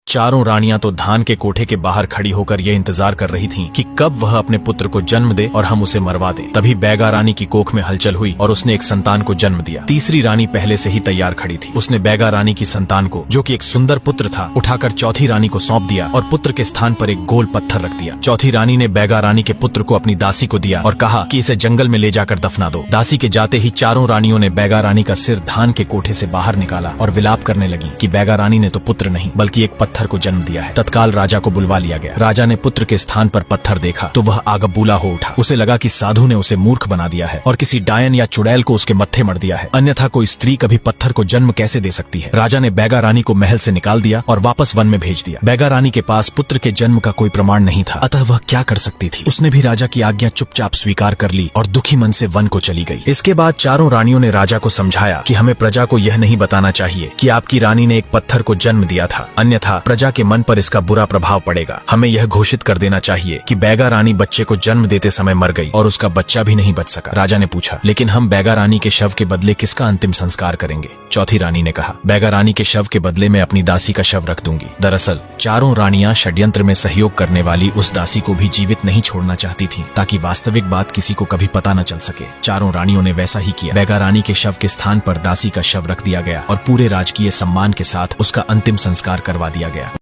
चारों रानियां तो धान के कोठे के बाहर खड़ी होकर यह इंतजार कर रही थीं कि कब वह अपने पुत्र को जन्म दे और हम उसे मरवा दें। तभी बैगा रानी की कोख में हलचल हुई और उसने एक संतान को जन्म दिया। तीसरी रानी पहले से ही तैयार खड़ी थी। उसने बैगा रानी की संतान को, जो कि एक सुंदर पुत्र था, उठाकर चौथी रानी को सौंप दिया और पुत्र के स्थान पर एक गोल पत्थर रख दिया। चौथी रानी ने बैगा रानी के पुत्र को अपनी दासी को दिया और कहा कि इसे जंगल में ले जाकर दफना दो। दासी के जाते ही चारों रानियों ने बैगा रानी का सिर धान के कोठे से बाहर निकाला और विलाप करने लगी कि बैगा रानी ने तो पुत्र नहीं बल्कि एक पत्थर को जन्म दिया है। तत्काल राजा को बुलवा लिया गया। राजा ने पुत्र के स्थान पर पत्थर देखा तो वह आगबूला हो उठा। उसे लगा कि साधु ने उसे मूर्ख बना दिया है और किसी डायन या चुड़ैल को उसके मत्थे मर दिया है, अन्यथा कोई स्त्री कभी पत्थर को जन्म कैसे दे सकती है। राजा ने बैगा रानी को महल से निकाल दिया और वापस वन में भेज दिया। बैगा रानी के पास पुत्र के जन्म का कोई प्रमाण नहीं था, अतः वह क्या कर सकती थी। उसने भी राजा की आज्ञा चुपचाप स्वीकार कर ली और दुखी मन से वन को चली गई। इसके बाद चारों रानियों ने राजा को समझाया कि हमें प्रजा को यह नहीं बताना चाहिए कि आपकी रानी ने एक पत्थर को जन्म दिया था, अन्यथा प्रजा के मन पर इसका बुरा प्रभाव पड़ेगा। हमें यह घोषित कर देना चाहिए कि बैगा रानी बच्चे को जन्म देते समय मर गई और उसका बच्चा भी नहीं बच सका। राजा ने पूछा, लेकिन हम बैगा रानी के शव के बदले किसका अंतिम संस्कार करेंगे? चौथी रानी ने कहा, बैगा रानी के शव के बदले में अपनी दासी का शव रख दूंगी। दरअसल चारों रानियां षड्यंत्र में सहयोग करने वाली उस दासी को भी जीवित नहीं छोड़ना चाहती थीं, ताकि वास्तविक बात किसी को कभी पता न चल सके। चारों रानियों ने वैसा ही किया। बैगा रानी के शव के स्थान पर दासी का शव रख दिया गया और पूरे राजकीय सम्मान के साथ उसका अंतिम संस्कार करवा दिया गया।